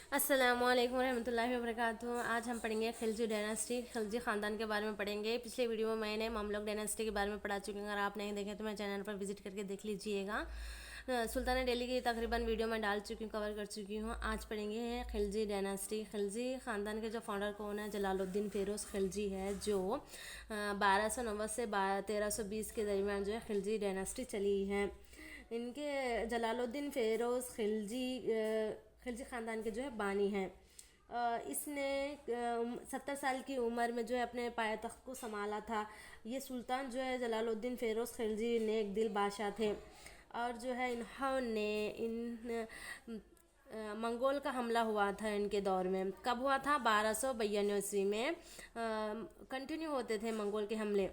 अस्सलामुअलैकुम रहमतुल्लाहि वबरकातुहू। आज हम पढ़ेंगे खिलजी डायनास्टी, खिलजी ख़ानदान के बारे में पढ़ेंगे। पिछले वीडियो में मैंने ममलुक डायनास्टी के बारे में पढ़ा चुकी हूँ। अगर आप नहीं देखें तो मैं चैनल पर विजिट करके देख लीजिएगा। सुल्तान दिल्ली की तकरीबन वीडियो में डाल चुकी हूँ, कवर कर चुकी हूँ। आज पढ़ेंगे खिलजी डायनास्टी। खिलजी ख़ानदान के जो फाउंडर कौन है? जलालुद्दीन फ़िरोज़ खिलजी है, जो 1290 से 1320 के दरमियान जो है खिलजी डायनास्टी चली है। इनके जलालुद्दीन फ़िरोज़ खिलजी ख़ानदान के जो है बानी हैं। इसने 70 साल की उम्र में जो है अपने पायतख्त को संभाला था। ये सुल्तान जो है जलालुद्दीन फ़िरोज़ खिलजी नेक दिल बादशाह थे, और जो है इन्होंने मंगोल का हमला हुआ था इनके दौर में। कब हुआ था? 1292 ईस्वी में कंटिन्यू होते थे मंगोल के हमले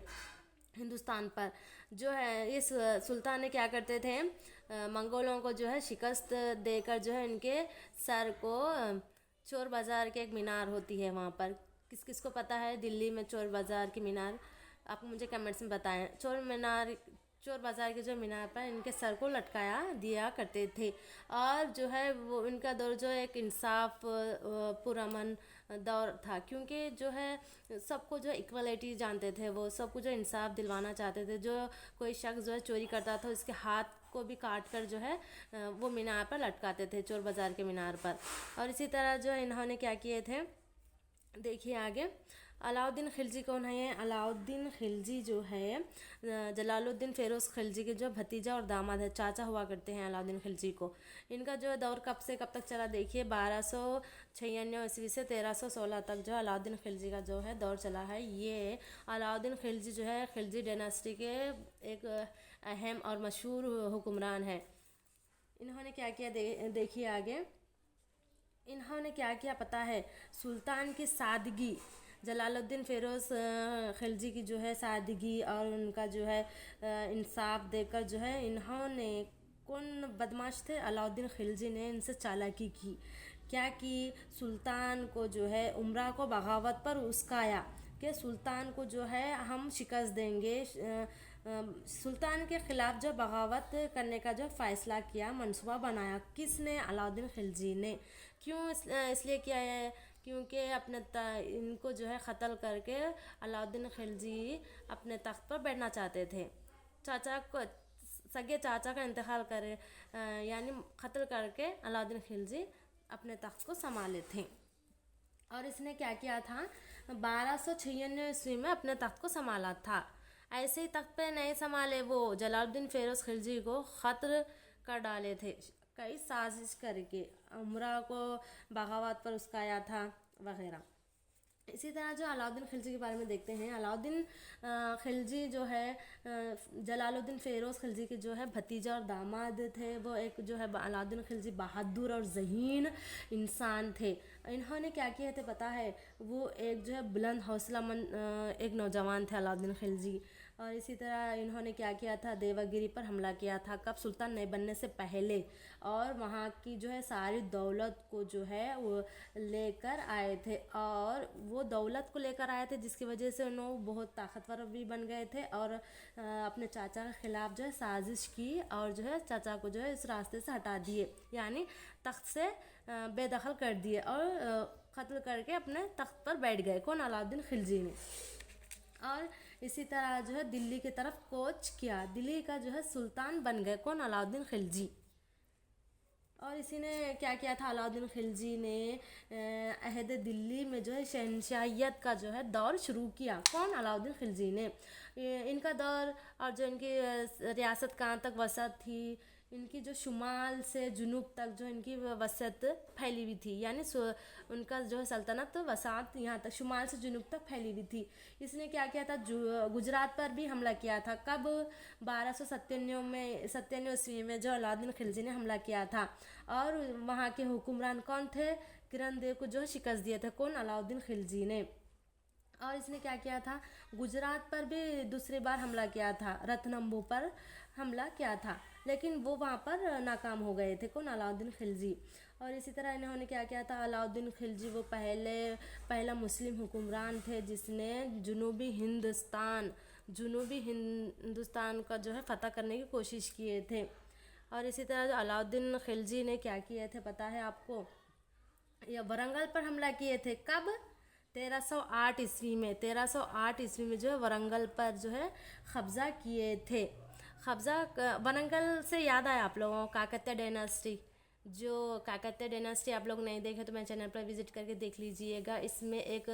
हिंदुस्तान पर। जो है इस सुल्तान ने क्या करते थे, मंगोलों को जो है शिकस्त देकर जो है इनके सर को चोर बाज़ार के एक मीनार होती है वहाँ पर। किस किस को पता है दिल्ली में चोर बाज़ार की मीनार? आप मुझे कमेंट्स में बताएं। चोर बाज़ार के जो मीनार पर इनके सर को लटकाया दिया करते थे। और जो है वो इनका दौर जो एक इंसाफ पुरअमन दौर था, क्योंकि जो है सबको जो इक्वलिटी जानते थे, वो सबको जो इंसाफ दिलवाना चाहते थे। जो कोई शख्स जो है चोरी करता था उसके हाथ को भी काट कर जो है वो मीनार पर लटकाते थे, चोर बाज़ार के मीनार पर। और इसी तरह जो इन्होंने क्या किए थे, देखिए आगे। अलाउद्दीन खिलजी कौन है? अलाउद्दीन खिलजी जो है जलालुद्दीन फ़िरोज़ खिलजी के जो भतीजा और दामाद है, चाचा हुआ करते हैं अलाउद्दीन खिलजी को। इनका जो दौर कब से कब तक चला? देखिए 1296 ईस्वी से 1316 तक जो अलाउद्दीन खिलजी का जो है दौर चला है। ये अलाउद्दीन खिलजी जो है खिलजी डायनास्टी के एक अहम और मशहूर हुक्मरान है। इन्होंने क्या किया देखिए आगे। इन्होंने क्या किया पता है? सुल्तान की सादगी, जलालुद्दीन फ़िरोज़ खिलजी की जो है सादगी और उनका जो है इंसाफ देकर जो है इन्होंने, कौन बदमाश थे? अलाउद्दीन खिलजी ने इनसे चालाकी की। क्या की? सुल्तान को जो है उमरा को बगावत पर उस्काया कि सुल्तान को जो है हम शिकस्त देंगे। सुल्तान के ख़िलाफ़ जो बगावत करने का जो फ़ैसला किया, मंसूबा बनाया। किसने? अलाउद्दीन खिलजी ने। क्यों इसलिए किया है? क्योंकि इनको जो है क़त्ल करके अलाउद्दीन खिलजी अपने तख्त पर बैठना चाहते थे। चाचा को, सगे चाचा का इंतकाल करे, यानी क़त्ल करके अलाउद्दीन खिलजी अपने तख्त को संभाले थे। और इसने क्या किया था? 1296 ईस्वी में अपने तख्त को संभाला था। ऐसे ही तख्त पे नहीं संभाले, वो जलालुद्दीन फ़िरोज़ खिलजी को ख़त्ल कर डाले थे कई साजिश करके। उमरा को बगावत पर उस्काया था वगैरह। इसी तरह जो अलाउद्दीन खिलजी के बारे में देखते हैं। अलाउद्दीन खिलजी जो है जलालुद्दीन फ़िरोज़ खिलजी के जो है भतीजा और दामाद थे। वो एक जो है अलाउद्दीन खिलजी बहादुर और ज़हीन इंसान थे। इन्होंने क्या किया थे पता है? वो एक जो है बुलंद हौसलामंद एक नौजवान थे अलाउद्दीन खिलजी। और इसी तरह इन्होंने क्या किया था? देवगिरी पर हमला किया था। कब? सुल्तान नहीं बनने से पहले। और वहाँ की जो है सारी दौलत को जो है वो लेकर आए थे, और वो दौलत को लेकर आए थे जिसकी वजह से उन्होंने बहुत ताकतवर भी बन गए थे। और अपने चाचा के ख़िलाफ़ जो है साजिश की, और जो है चाचा को जो है इस रास्ते से हटा दिए, यानी तख्त से बेदखल कर दिए, और क़त्ल करके अपने तख्त पर बैठ गए। कौन? अलाउद्दीन खिलजी ने। और इसी तरह जो है दिल्ली की तरफ कूच किया। दिल्ली का जो है सुल्तान बन गए। कौन? अलाउद्दीन खिलजी। और इसी ने क्या किया था? अलाउद्दीन खिलजी ने अहद दिल्ली में जो है शहनशाहियत का जो है दौर शुरू किया। कौन? अलाउद्दीन खिलजी ने। इनका दौर और जो इनकी रियासत कहाँ तक वसत थी, इनकी जो शुमाल से जुनूब तक जो इनकी वसत फैली हुई थी, यानी उनका जो है सल्तनत वसात यहाँ तक शुमाल से जुनूब तक फैली हुई थी। इसने क्या किया था? गुजरात पर भी हमला किया था। कब? 1297 ईस्वी में जो अलाउद्दीन खिलजी ने हमला किया था। और वहाँ के हुक्मरान कौन थे? किरण देव को जो है शिकस्त दिए थे। कौन? अलाउद्दीन खिलजी ने। और इसने क्या किया था? गुजरात पर भी दूसरी बार हमला किया था। रत्नम्बू पर हमला किया था, लेकिन वो वहाँ पर नाकाम हो गए थे। कौन? अलाउद्दीन खिलजी। और इसी तरह इन्होंने क्या किया था? अलाउद्दीन खिलजी वो पहला मुस्लिम हुक्मरान थे जिसने जुनूबी हिंदुस्तान का जो है फ़तह करने की कोशिश किए थे। और इसी तरह जो अलाउद्दीन खिलजी ने क्या किए थे पता है आपको? या वारंगल पर हमला किए थे। कब? 1308 ईस्वी में। 1308 ईस्वी में जो है वारंगल पर जो है कब्जा किए थे। वारंगल से याद आया आप लोगों को काकतीय डायनास्टी। जो काकतीय डायनास्टी आप लोग नहीं देखे तो मैं चैनल पर विजिट करके देख लीजिएगा। इसमें एक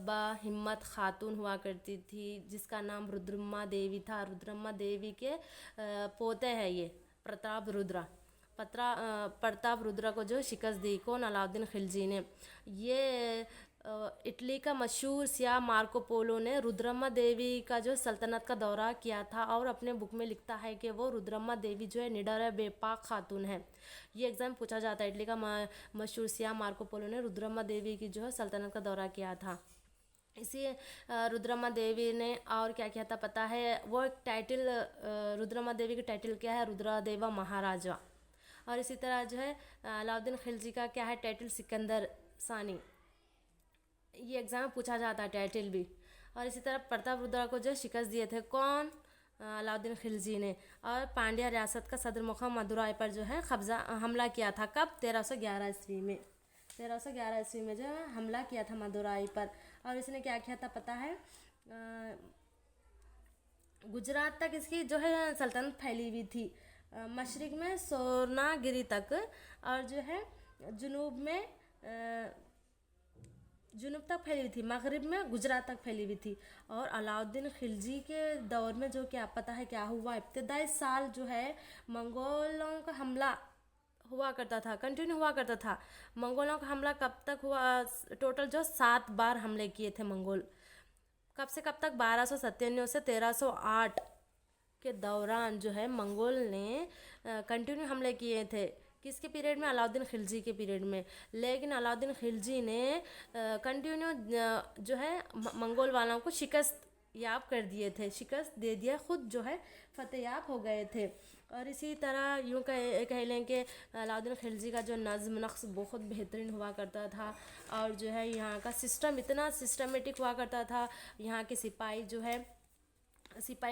बाहिम्मत खातून हुआ करती थी जिसका नाम रुद्रम्मा देवी था। रुद्रम्मा देवी के पोते हैं ये प्रताप रुद्रा को जो शिकस्त दी कौन? अलाउद्दीन खिलजी ने। ये इटली का मशहूर सियाह मार्को पोलो ने रुद्रम्मा देवी का जो सल्तनत का दौरा किया था और अपने बुक में लिखता है कि वो रुद्रम्मा देवी जो है निडर है, बेपाक खातून है। ये एग्ज़ाम पूछा जाता है। इटली का मशहूर सियाह मार्को पोलो ने रुद्रम्मा देवी की जो है सल्तनत का दौरा किया था। इसी रुद्रम्मा देवी ने और क्या किया था पता है? वो एक टाइटल, रुद्रम्मा देवी की टाइटल क्या है? रुद्रादेवा महाराजा। और इसी तरह जो है अलाउद्दीन खिलजी का क्या है टाइटल? सिकंदर सानी। ये एग्ज़ाम में पूछा जाता है टाइटल भी। और इसी तरह प्रताप रुद्रा को जो शिकस्त दिए थे कौन? अलाउद्दीन खिलजी ने। और पांड्या रियासत का सदर मुकाम मदुराई पर जो है हमला किया था। कब? 1311 ईस्वी में। 1311 ईस्वी में जो है हमला किया था मदुराई पर। और इसने क्या किया था पता है? गुजरात तक इसकी जो है सल्तनत फैली हुई थी। मशरिक में सोनागिरी तक और जो है जुनूब तक फैली हुई थी। मगरिब में गुजरात तक फैली हुई थी। और अलाउद्दीन खिलजी के दौर में जो क्या पता है क्या हुआ? इब्तदाई साल जो है मंगोलों का हमला हुआ करता था, कंटिन्यू हुआ करता था। मंगोलों का हमला कब तक हुआ? टोटल जो 7 बार हमले किए थे मंगोल। कब से कब तक? 1297 से 1308 के दौरान जो है मंगोल ने कंटिन्यू हमले किए थे। किसके पीरियड में? अलाउद्दीन खिलजी के पीरियड में। लेकिन अलाउद्दीन खिलजी ने कंटिन्यू जो है मंगोल वालों को शिकस्त याब कर दिए थे, शिकस्त दे दिया, खुद जो है फतेहयाब हो गए थे। और इसी तरह यूँ कह लें कि अलाउद्दीन खिलजी का जो नज़्म नक्श बहुत बेहतरीन हुआ करता था। और जो है यहाँ का सिस्टम इतना सिस्टमेटिक हुआ करता था। यहाँ के सिपाही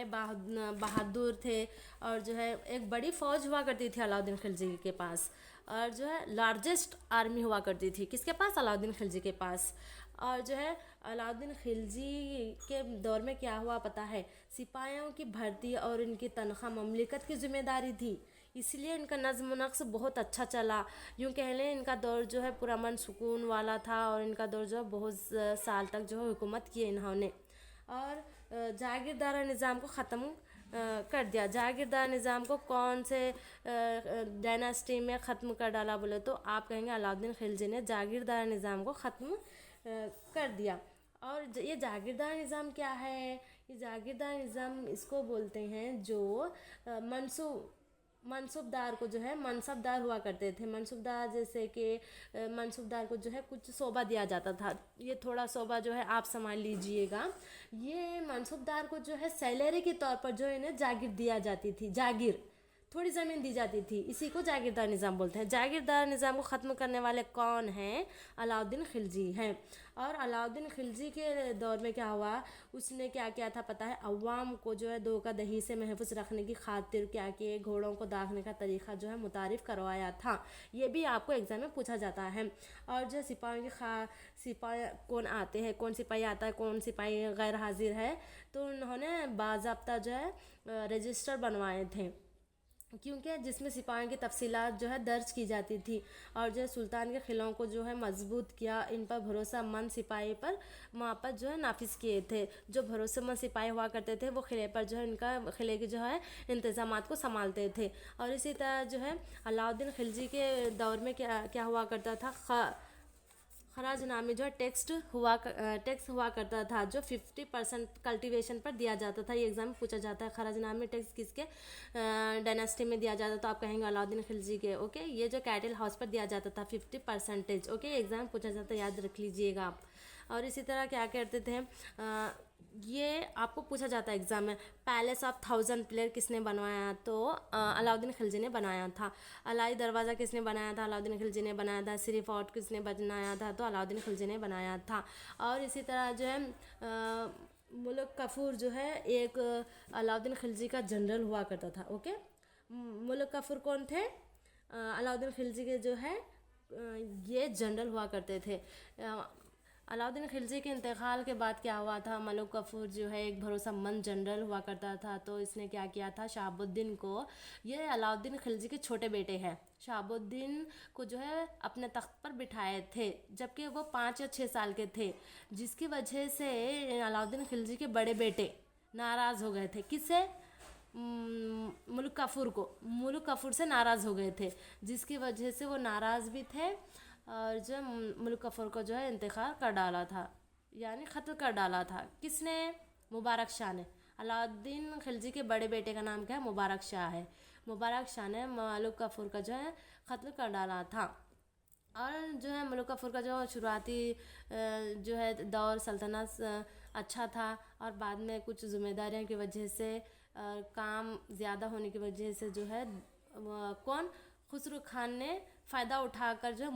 बहादुर थे। और जो है एक बड़ी फ़ौज हुआ करती थी अलाउद्दीन खिलजी के पास। और जो है लार्जेस्ट आर्मी हुआ करती थी किसके पास? अलाउद्दीन खिलजी के पास। और जो है अलाउद्दीन खिलजी के दौर में क्या हुआ पता है? सिपाहियों की भर्ती और इनकी तनख्वाह ममलिकत की जिम्मेदारी थी, इसलिए इनका नज़्म नक्श बहुत अच्छा चला। यूँ कह लें इनका दौर जो है पुरअमन सुकून वाला था। और इनका दौर जो है बहुत साल तक जो है हुकूमत की इन्होंने। और जागीरदारा निज़ाम को ख़त्म कर दिया। जागीरदार निज़ाम को कौन से डायनास्टी में ख़त्म कर डाला बोले तो आप कहेंगे अलाउद्दीन खिलजी ने जागीरदार निज़ाम को ख़त्म कर दिया। और ये जागीरदार निज़ाम क्या है? ये जागीरदार निज़ाम इसको बोलते हैं जो मनसूबदार को जो है मनसबदार हुआ करते थे। मनसूबदार जैसे कि मनसूबदार को जो है कुछ शोबा दिया जाता था। ये थोड़ा शोबा जो है आप संभाल लीजिएगा। ये मनसूबदार को जो है सैलरी के तौर पर जो इन्हें जागीर दिया जाती थी, जागीर थोड़ी ज़मीन दी जाती थी। इसी को जागीरदार निज़ाम बोलते हैं। जागीरदार निज़ाम को ख़त्म करने वाले कौन हैं? अलाउद्दीन खिलजी हैं। और अलाउद्दीन खिलजी के दौर में क्या हुआ? उसने क्या किया था पता है? अवाम को जो है धोखा दही से महफूज रखने की खातिर क्या किए? घोड़ों को दागने का तरीक़ा जो है मुतारिफ़ करवाया था। ये भी आपको एग्ज़ाम में पूछा जाता है। और जो सिपाही कौन आते हैं, कौन सिपाही आता है, कौन सिपाही गैर हाजिर है, तो उन्होंने बाज़ाब्ता जो है रजिस्टर बनवाए थे, क्योंकि जिसमें सिपाहियों की तफसीलात जो है दर्ज की जाती थी। और जो है सुल्तान के क़िलों को जो है मजबूत किया। इन पर भरोसेमंद सिपाही पर वहाँ पर जो है नाफिज किए थे। जो भरोसेमंद सिपाही हुआ करते थे वो क़िले पर जो है इनका क़िले के जो है इंतज़ामात को संभालते थे। और इसी तरह जो है अलाउद्दीन खिलजी के दौर में क्या हुआ करता था? खराज नामे जो है टैक्स हुआ करता था जो 50% कल्टीवेशन पर दिया जाता था। ये एग्ज़ाम में पूछा जाता है। खराज नामे टैक्स किसके डायनेस्टी में दिया जाता? तो आप कहेंगे अलाउद्दीन खिलजी के। ओके, ये जो कैटल हाउस पर दिया जाता था 50%। ओके, एग्ज़ाम में पूछा जाता है, याद रख लीजिएगा आप। और इसी तरह क्या करते थे? ये आपको पूछा जाता है एग्ज़ाम में। पैलेस ऑफ 1000 पिलर किसने बनवाया? तो अलाउद्दीन खिलजी ने बनाया था। अलाई दरवाज़ा किसने बनाया था? अलाउद्दीन खिलजी ने बनाया था। सिरी फोर्ट किसने बनाया था? तो अलाउद्दीन खिलजी ने बनाया था। और इसी तरह जो है मुल्क कफूर जो है एक अलाउद्दीन खिलजी का जनरल हुआ करता था। ओके, मुल्क कफूर कौन थे? अलाउद्दीन खिलजी के जो है ये जनरल हुआ करते थे। अलाउद्दीन खिलजी के इंतकाल के बाद क्या हुआ था, मलिक काफूर जो है एक भरोसेमंद जनरल हुआ करता था, तो इसने क्या किया था, शहाबुद्दीन को, ये अलाउद्दीन खिलजी के छोटे बेटे हैं, शहाबुद्दीन को जो है अपने तख्त पर बिठाए थे जबकि वो 5 या 6 साल के थे, जिसकी वजह से अलाउद्दीन खिलजी के बड़े बेटे नाराज़ हो गए थे। किससे? मुल्क काफूर से नाराज़ हो गए थे, जिसकी वजह से वो नाराज़ भी थे और जो मुल्क काफूर को जो है इंतकाल कर डाला था, यानी ख़त्ल कर डाला था। किसने? मुबारक शाह ने। अलाउद्दीन खिलजी के बड़े बेटे का नाम क्या है? मुबारक शाह है। मुबारक शाह ने मुल्क काफूर का जो है ख़त्ल कर डाला था। और जो है मुल्क काफूर का जो शुरुआती जो है दौर सल्तनत अच्छा था, और बाद में कुछ ज़िम्मेदारियों की वजह से काम ज़्यादा होने की वजह से जो है कौन, खुसरो खान ने फ़ायदा उठाकर जो है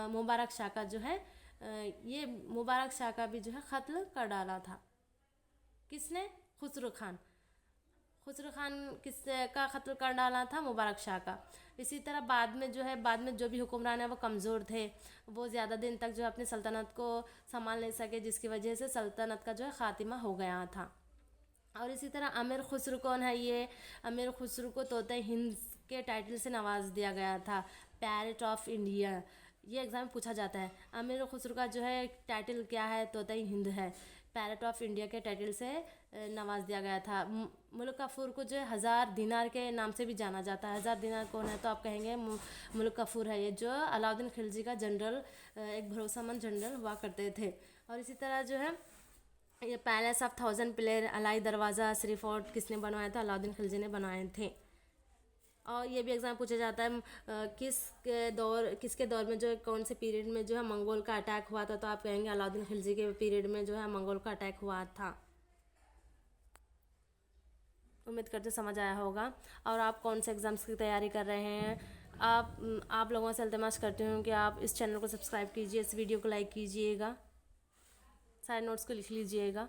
मुबारक शाह का जो है ये मुबारक शाह का भी जो है क़त्ल कर डाला था। किसने? खुसरो खान। खुसरो खान का क़त्ल कर डाला था? मुबारक शाह का। इसी तरह बाद में जो भी हुक्मरान है वो कमज़ोर थे, वो ज़्यादा दिन तक जो है अपनी सल्तनत को संभाल नहीं सके, जिसकी वजह से सल्तनत का जो है ख़ात्मा हो गया था। और इसी तरह अमीर खुसरो कौन है? ये अमीर खुसरो को तोते हिंद के टाइटल से नवाज दिया गया था, पैरेट ऑफ इंडिया। ये एग्ज़ाम में पूछा जाता है। अमीर खुसरो का जो है टाइटल क्या है? तोते हिंद है। पैरेट ऑफ इंडिया के टाइटल से नवाज दिया गया था। मुल्क काफूर को जो है 1000 दिनार के नाम से भी जाना जाता है। 1000 दिनार कौन है? तो आप कहेंगे मुल्क काफूर है, ये जो अलाउद्दीन खिलजी का जनरल, एक भरोसेमंद जनरल हुआ करते थे। और इसी तरह जो है ये पैलेस ऑफ 1000 पिलर, अलाई दरवाज़ा, श्री फोर्ट किसने बनवाया था? अलाउद्दीन खिलजी ने बनाए थे। और ये भी एग्ज़ाम पूछा जाता है किसके दौर में जो है, कौन से पीरियड में जो है मंगोल का अटैक हुआ था? तो आप कहेंगे अलाउद्दीन खिलजी के पीरियड में जो है मंगोल का अटैक हुआ था। उम्मीद करते समझ आया होगा। और आप कौन से एग्ज़ाम्स की तैयारी कर रहे हैं, आप लोगों से इल्तिमास करती हूँ कि आप इस चैनल को सब्सक्राइब कीजिए, इस वीडियो को लाइक कीजिएगा, सारे नोट्स को लिख लीजिएगा।